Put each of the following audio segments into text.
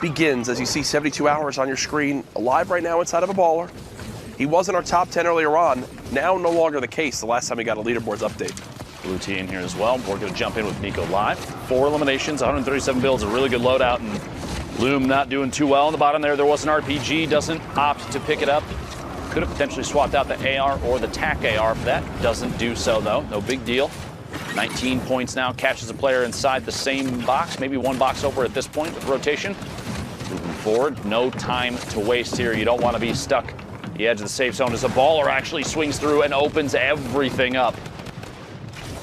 begins as you see 72 Hours on your screen, alive right now inside of a baller. He was in our top 10 earlier on, now no longer the case the last time he got a leaderboards update. Blue T in here as well. We're going to jump in with Nico live. 4 eliminations, 137 builds, a really good loadout, and Loom not doing too well on the bottom there. There was an RPG, doesn't opt to pick it up. Could have potentially swapped out the AR or the TAC AR for that. Doesn't do so though, no big deal. 19 points now, catches a player inside the same box, maybe one box over at this point with rotation. Moving forward, no time to waste here. You don't want to be stuck at the edge of the safe zone as a baller actually swings through and opens everything up.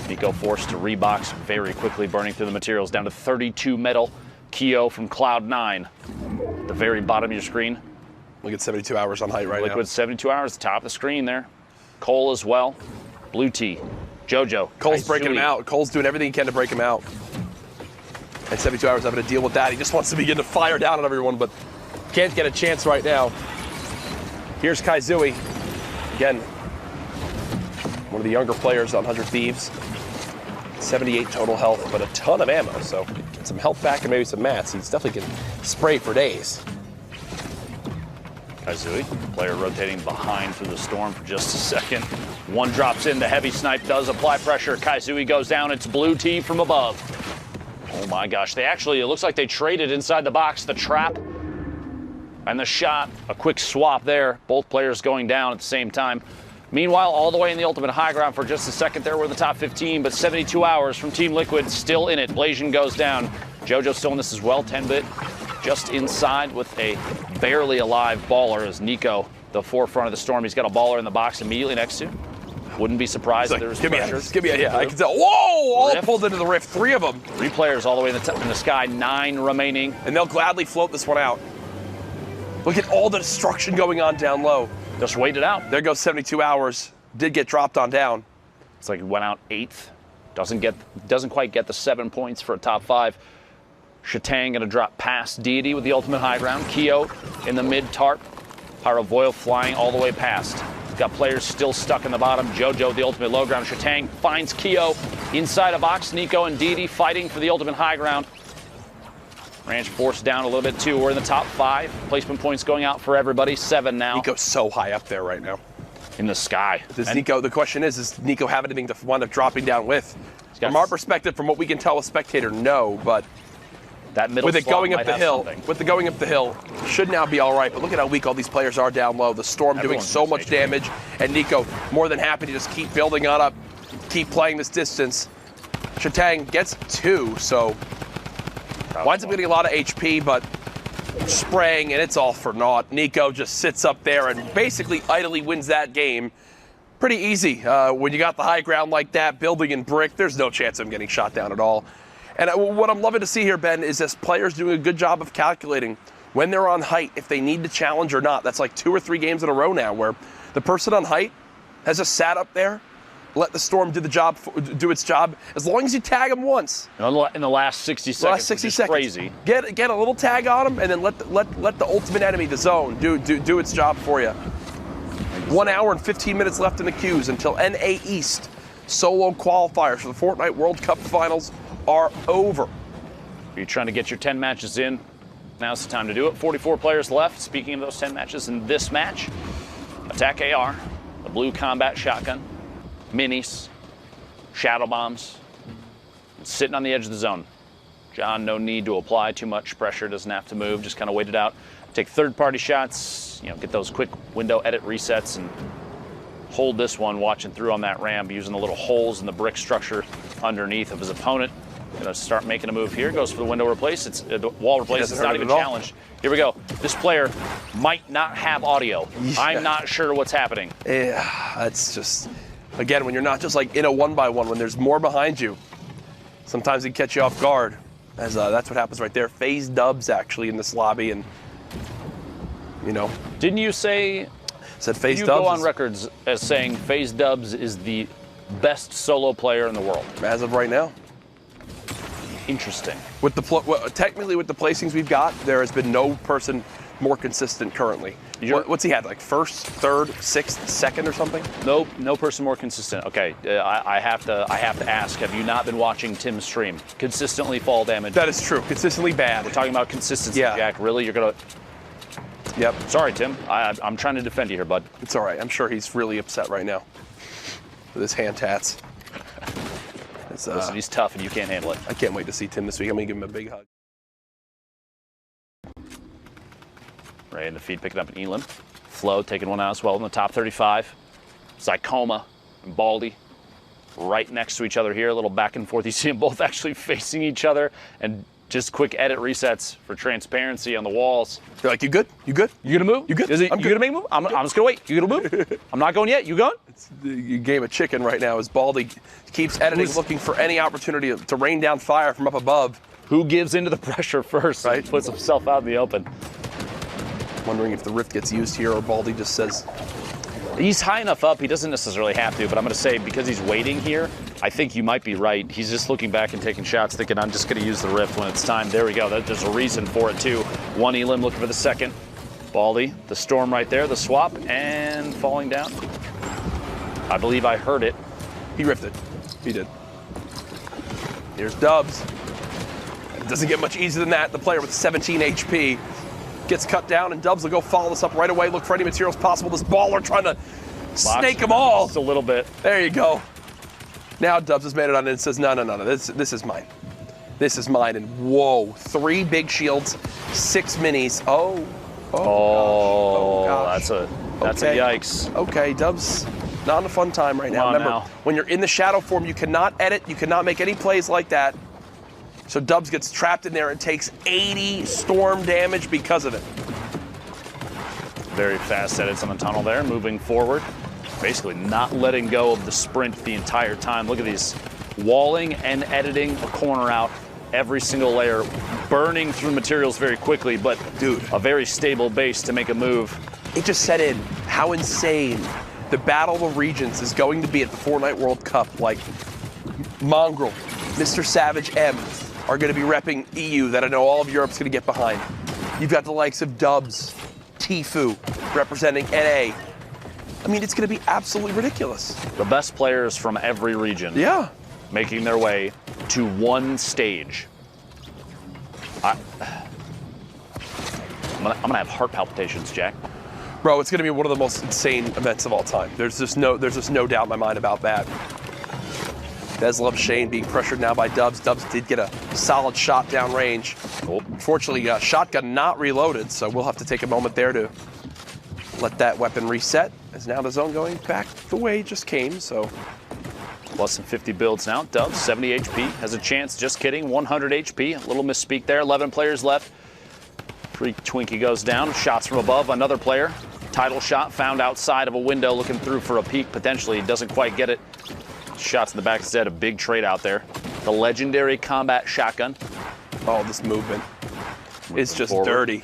Nico forced to rebox very quickly, burning through the materials, down to 32 metal. Keo from Cloud9, the very bottom of your screen. Look at 72 Hours on height right now. Liquid 72 Hours, top of the screen there. Cole as well. Blue T, Jojo. Cole's breaking him out. Cole's doing everything he can to break him out. And 72 Hours having to deal with that. He just wants to begin to fire down on everyone, but can't get a chance right now. Here's Kaizui. Again, one of the younger players on 100 Thieves. 78 total health, but a ton of ammo, so get some health back and maybe some mats. He's definitely can spray for days. Kaizui, player rotating behind through the storm for just a second. One drops in, the heavy snipe does apply pressure. Kaizui goes down, it's Blue T from above. Oh my gosh, it looks like they traded inside the box, the trap and the shot. A quick swap there, both players going down at the same time. Meanwhile, all the way in the ultimate high ground for just a second there, we're the top 15, but 72 Hours from Team Liquid still in it. Blasian goes down. Jojo still in this as well, 10-bit just inside with a barely alive baller as Nico, the forefront of the storm. He's got a baller in the box immediately next to. Wouldn't be surprised if there was pressure. Give me a, yeah, I can tell. Whoa, all pulled into the rift, 3 of them. 3 players all the way in the sky, 9 remaining. And they'll gladly float this one out. Look at all the destruction going on down low. Just wait it out. There goes 72 Hours. Did get dropped on down. It's like it went out 8th. Doesn't quite get the 7 points for a top 5. Shatang gonna drop past Deity with the ultimate high ground. Keo in the mid tarp. Pyrovoil flying all the way past. Got players still stuck in the bottom. Jojo, the ultimate low ground. Shatang finds Keo inside a box. Nico and Deity fighting for the ultimate high ground. Ranch forced down a little bit too. We're in the top 5. Placement points going out for everybody. 7 now. Nico's so high up there right now. In the sky. The question is Nico have anything to wind up dropping down with? From our perspective, from what we can tell with Spectator, no, but that middle with it going up the hill, should now be all right. But look at how weak all these players are down low. The storm doing so much damage, and Nico more than happy to just keep building on up, keep playing this distance. Shatang gets 2, so winds up getting a lot of HP, but spraying, and it's all for naught. Nico just sits up there and basically idly wins that game. Pretty easy. When you got the high ground like that, building in brick, there's no chance of him getting shot down at all. And what I'm loving to see here, Ben, is this players doing a good job of calculating when they're on height, if they need to challenge or not. That's like 2 or 3 games in a row now where the person on height has just sat up there, let the storm do its job, as long as you tag them once. In the last 60 seconds, crazy. Get a little tag on them, and then let the ultimate enemy, the zone, do its job for you. 1 hour and 15 minutes left in the queues until NA East solo qualifiers for the Fortnite World Cup Finals are over. You're trying to get your 10 matches in. Now's the time to do it. 44 players left. Speaking of those 10 matches in this match, Attack AR, the blue combat shotgun, minis, shadow bombs, sitting on the edge of the zone. John, no need to apply too much pressure, doesn't have to move, just kind of wait it out. Take third-party shots, get those quick window edit resets and hold this one watching through on that ramp using the little holes in the brick structure underneath of his opponent. Gonna start making a move here. Goes for the window replace. It's the wall replace. It's not even challenged. Here we go. This player might not have audio. Yeah. I'm not sure what's happening. Yeah, that's just, again, when you're not just like in a 1-by-1, when there's more behind you, sometimes it can catch you off guard. As that's what happens right there. FaZe Dubs actually in this lobby, and Didn't you say? Said FaZe Dubs. You go on records as saying FaZe Dubs is the best solo player in the world. As of right now. Interesting. Technically, with the placings we've got, there has been no person more consistent currently. What's he had, like first, third, sixth, second or something? Nope, no person more consistent. Okay, I have to ask, have you not been watching Tim's stream? Consistently fall damage. That is true. Consistently bad. We're talking about consistency, Yeah. Jack. Really? You're going to... Yep. Sorry, Tim. I'm trying to defend you here, bud. It's all right. I'm sure he's really upset right now with his hand tats. Listen, he's tough and you can't handle it. I can't wait to see Tim this week. I'm going to give him a big hug. Right in the feed, picking up an Elam. Flo taking one out as well in the top 35. Zycoma and Baldy right next to each other here. A little back and forth. You see them both actually facing each other, and just quick edit resets for transparency on the walls. You're like, you good? You good? You gonna move? You good? You gonna make a move? I'm just gonna wait. You gonna move? I'm not going yet. You going? It's the game of chicken right now as Baldy keeps editing, looking for any opportunity to rain down fire from up above. Who gives into the pressure first? Right. And puts himself out in the open. Wondering if the rift gets used here or Baldy just says, He's high enough up, he doesn't necessarily have to, but I'm going to say because he's waiting here, I think you might be right. He's just looking back and taking shots, thinking, I'm just going to use the rift when it's time. There we go. There's a reason for it, too. One Elim looking for the second. Baldy, the storm right there, the swap, and falling down. I believe I heard it. he rifted. He did. Here's Dubs. It doesn't get much easier than that. The player with 17 HP gets cut down, and Dubs will go follow this up right away. Look for any materials possible. This baller trying to snake them all. Just a little bit. There you go. Now Dubs has made it on and says, no, this is mine. This is mine. And whoa, 3 big shields, 6 minis. Oh gosh. That's a yikes. Okay, Dubs, not in a fun time right now. Come on Remember, now. when you're in the shadow form, you cannot edit, you cannot make any plays like that. So Dubs gets trapped in there and takes 80 storm damage because of it. Very fast edits on the tunnel there, moving forward. Basically not letting go of the sprint the entire time. Look at these. Walling and editing a corner out every single layer, burning through materials very quickly, but Dude. a very stable base to make a move. It just set in how insane the Battle of Regions is going to be at the Fortnite World Cup. Like, Mongrel, Mr. Savage M are going to be repping EU that I know all of Europe's going to get behind. You've got the likes of Dubs, Tfue representing NA. I mean, it's going to be absolutely ridiculous. The best players from every region Yeah. making their way to one stage. I'm gonna have heart palpitations, Jack. Bro, it's going to be one of the most insane events of all time. There's just no doubt in my mind about that. Dez loves Shane being pressured now by Dubs. Dubs did get a solid shot down range. Oh. Unfortunately, shotgun not reloaded, so we'll have to take a moment there to let that weapon reset. As now the zone going back the way it just came, so. Less than 50 builds now. Dubs, 70 HP, has a chance. Just kidding, 100 HP. A little misspeak there. 11 players left. Freak Twinkie goes down. Shots from above. Another player. Title shot found outside of a window, looking through for a peek. Potentially, doesn't quite get it. Shots in the back instead. A big trade out there. The legendary combat shotgun. Oh, this movement is just forward. dirty.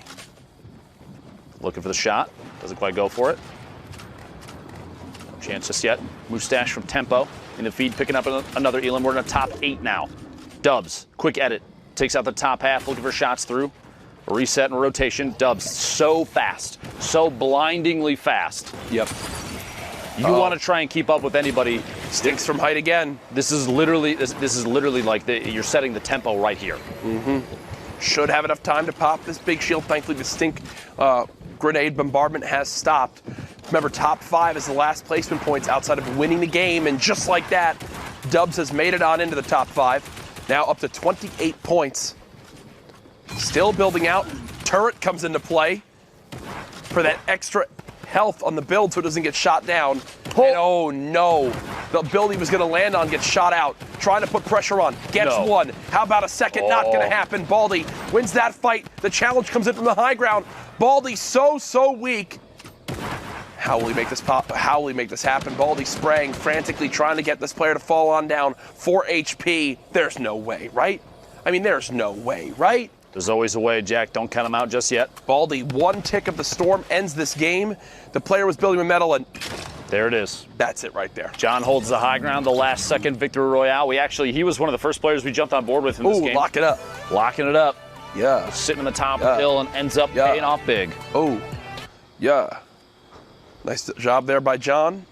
Looking for the shot. Doesn't quite go for it. No chance just yet. Mustache from Tempo in the feed, picking up another Elam. We're in the top 8 now. Dubs, quick edit. Takes out the top half, looking for shots through. A reset and rotation. Dubs so fast, so blindingly fast. Yep. You want to try and keep up with anybody. Stinks from height again. This is literally like you're setting the tempo right here. Should have enough time to pop this big shield. Thankfully, the stink grenade bombardment has stopped. Remember, top 5 is the last placement points outside of winning the game, and just like that, Dubs has made it on into the top 5. Now up to 28 points. Still building out. Turret comes into play for that extra health on the build so it doesn't get shot down. And oh no, the build he was going to land on gets shot out. Trying to put pressure on. Gets one. How about a second? Not going to happen. Baldy wins that fight. The challenge comes in from the high ground. Baldy so weak. How will he make this pop? How will he make this happen? Baldy spraying, frantically trying to get this player to fall on down. 4 HP. There's no way, right? I mean, there's no way, right? There's always a way, Jack. Don't count him out just yet. Baldy, 1 tick of the storm ends this game. The player was building with metal, and there it is. that's it right there. John holds the high ground, the last second victory royale. He was one of the first players we jumped on board with in this game. Lock it up. Locking it up. Yeah. Sitting on the top of the hill and ends up paying off big. Oh. Yeah. Nice job there by John.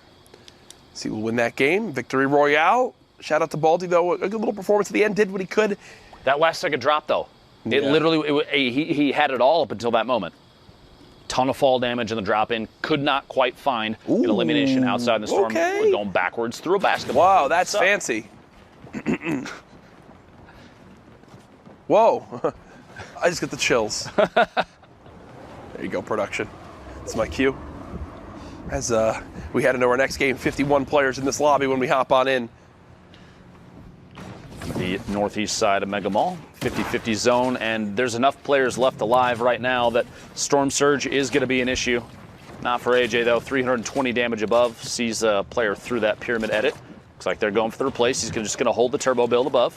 See who will win that game. Victory Royale. Shout out to Baldy, though. A good little performance at the end. Did what he could. That last second drop, though. It literally, he had it all up until that moment. Ton of fall damage in the drop in. Could not quite find an elimination outside the storm. Okay. Going backwards through a basketball. Wow, that's fancy. Whoa. I just got the chills. There you go, production. That's my cue. As we head into our next game, 51 players in this lobby when we hop on in. The northeast side of Mega Mall, 50-50 zone, and there's enough players left alive right now that Storm Surge is going to be an issue. Not for AJ, though. 320 damage above. Sees a player through that pyramid edit. Looks like they're going for the replace. He's just going to hold the turbo build above.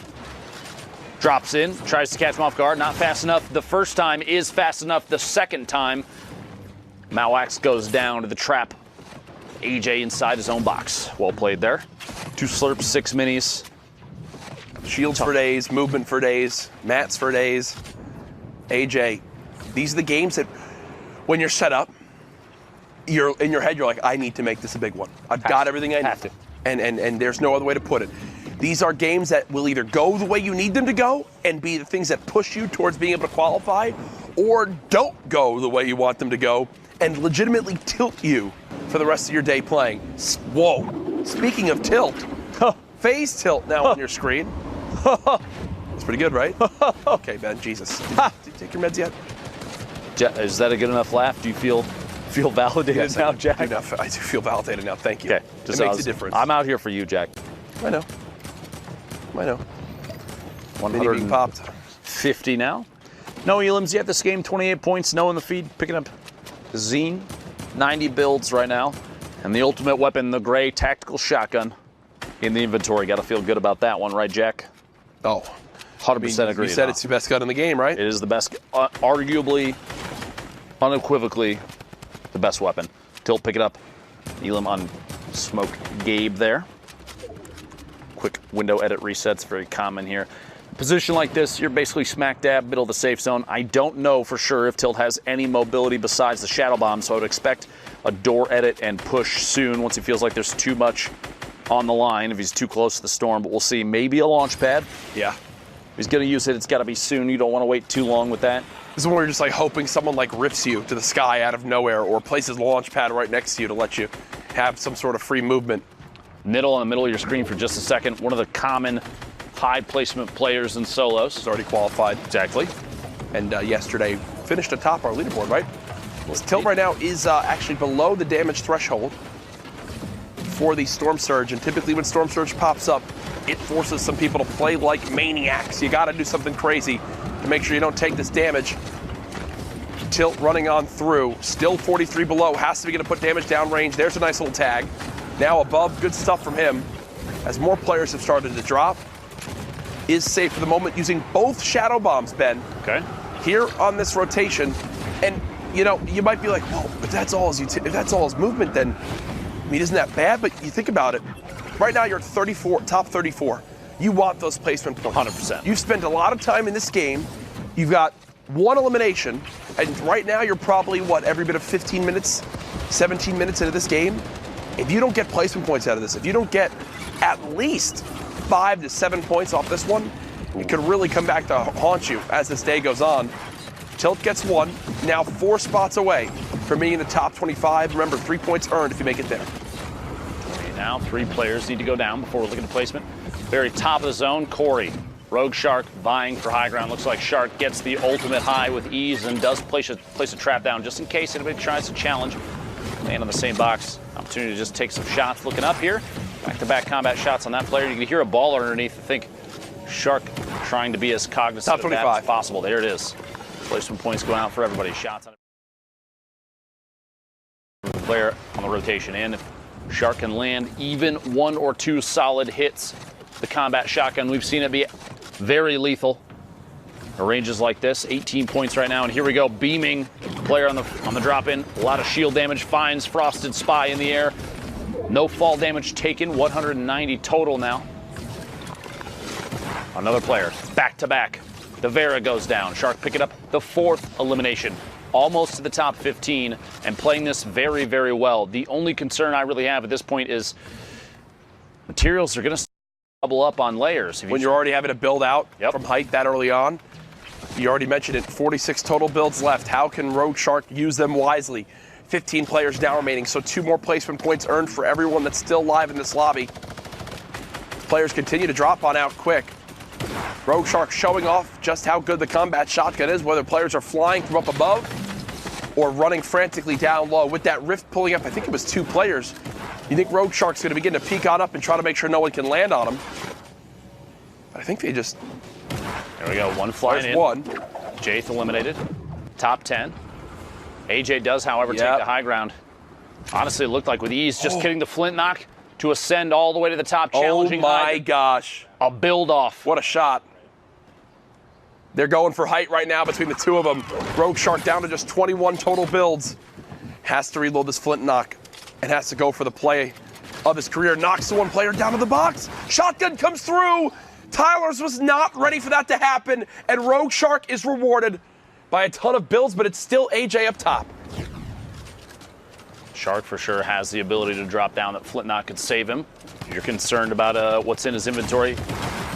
Drops in, tries to catch him off guard. Not fast enough. The first time is fast enough. The second time, Malwax goes down to the trap. AJ inside his own box. Well played there. 2 slurps, 6 minis. Shields for days, movement for days, mats for days. AJ, these are the games that when you're set up, you're in your head, you're like, I need to make this a big one. I've got everything I need. Have to. And there's no other way to put it. These are games that will either go the way you need them to go and be the things that push you towards being able to qualify, or don't go the way you want them to go and legitimately tilt you for the rest of your day playing. Whoa. Speaking of tilt, phase tilt now on your screen. That's pretty good, right? Okay, Ben, Jesus. Did you take your meds yet? Is that a good enough laugh? Do you feel validated now, Jack? I do feel validated now. Thank you. Okay. It makes a difference. I'm out here for you, Jack. I know. 100 being popped. 50 now. No elims yet this game. 28 points. No in the feed. Picking up Zine. 90 builds right now. And the ultimate weapon, the gray tactical shotgun in the inventory. Got to feel good about that one, right, Jack? Oh. 100% agree. You said it's your best gun in the game, right? It is the best, arguably, unequivocally, the best weapon. Tilt, pick it up. Elim on Smoke Gabe there. Quick window edit resets, very common here. Position like this, you're basically smack dab, middle of the safe zone. I don't know for sure if Tilt has any mobility besides the Shadow Bomb, so I would expect a door edit and push soon once he feels like there's too much on the line, if he's too close to the storm. But we'll see. Maybe a launch pad. Yeah. If he's going to use it, it's got to be soon. You don't want to wait too long with that. This is when you're just like hoping someone like rips you to the sky out of nowhere or places a launch pad right next to you to let you have some sort of free movement. Middle in the middle of your screen for just a second. One of the common high placement players in solos. He's already qualified. Exactly. And yesterday finished atop our leaderboard, right? His tilt right now is actually below the damage threshold for the Storm Surge. And typically when Storm Surge pops up, it forces some people to play like maniacs. You got to do something crazy to make sure you don't take this damage. Tilt running on through, still 43 below, has to be going to put damage downrange. There's a nice little tag. Now above, good stuff from him. As more players have started to drop, is safe for the moment using both Shadow Bombs, Ben. Okay. Here on this rotation, and you know, you might be like, well, if that's all his movement, then I mean, isn't that bad? But you think about it. Right now, you're at 34, top 34. You want those placement points. 100%. You've spent a lot of time in this game. You've got one elimination, and right now you're probably, what, every bit of 15 minutes, 17 minutes into this game? If you don't get placement points out of this, if you don't get at least 5 to 7 points off this one, it could really come back to haunt you as this day goes on. Tilt gets 1, now 4 spots away from being in the top 25. Remember, 3 points earned if you make it there. Now 3 players need to go down before we look at the placement. Very top of the zone, Corey. Rogue Shark vying for high ground. Looks like Shark gets the ultimate high with ease and does place a trap down just in case anybody tries to challenge. Land on the same box. Opportunity to just take some shots. Looking up here. Back-to-back combat shots on that player. You can hear a ball underneath. I think Shark trying to be as cognizant of that as possible. There it is. Placement points going out for everybody. Shots on the player on the rotation. And if Shark can land even 1 or 2 solid hits, the combat shotgun, we've seen it be very lethal. Ranges like this, 18 points right now, and here we go, beaming player on the drop-in. A lot of shield damage, finds Frosted Spy in the air. No fall damage taken, 190 total now. Another player, back to back. The Vera goes down. Shark picking up the 4th elimination. almost to the top 15 and playing this very, very well. The only concern I really have at this point is materials are going to double up on layers. When you're already having to build out from height that early on, you already mentioned it, 46 total builds left. How can Rogue Shark use them wisely? 15 players now remaining, so 2 more placement points earned for everyone that's still live in this lobby. Players continue to drop on out quick. Rogue Shark showing off just how good the combat shotgun is, whether players are flying from up above or running frantically down low. With that rift pulling up, I think it was 2 players. You think Rogue Shark's going to begin to peek on up and try to make sure no one can land on him. But I think they just... There we go, one flying in. One. Jaith eliminated. Top 10. AJ does, however, take the high ground. Honestly, it looked like with ease, just getting the flint knock to ascend all the way to the top, challenging. Oh my gosh. A build off. What a shot. They're going for height right now between the 2 of them. Rogue Shark down to just 21 total builds. Has to reload this flint knock and has to go for the play of his career. Knocks the 1 player down to the box. Shotgun comes through. Tyler's was not ready for that to happen, and Rogue Shark is rewarded by a ton of builds, but it's still AJ up top. Shark for sure has the ability to drop down. That flint knock could save him. If you're concerned about what's in his inventory.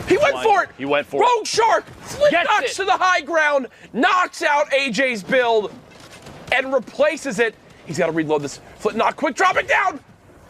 He went for it! He went for it. Rogue Shark flint knocks to the high ground, knocks out AJ's build, and replaces it. He's got to reload this flint knock. Quick, drop it down!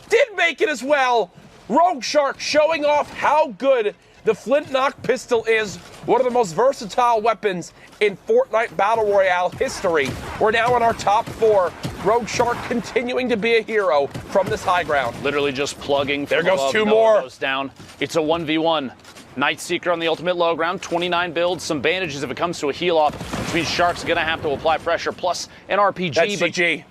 Did make it as well. Rogue Shark showing off how good the flint knock pistol is, one of the most versatile weapons in Fortnite Battle Royale history. We're now in our top 4. Rogue Shark continuing to be a hero from this high ground. Literally just plugging. There goes above, 2 more. Goes down. It's a 1v1. Nightseeker on the ultimate low ground, 29 builds, some bandages if it comes to a heal off, which means Shark's gonna have to apply pressure, plus an RPG. That's CG.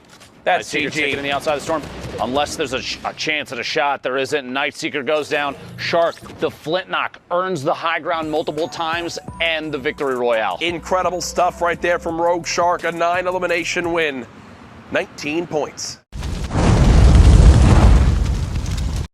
That's CG. Taking in the outside of the storm. Unless there's a chance at a shot, there isn't. Nightseeker goes down. Shark, the flint knock, earns the high ground multiple times and the victory royale. Incredible stuff right there from Rogue Shark, a 9 elimination win. 19 points.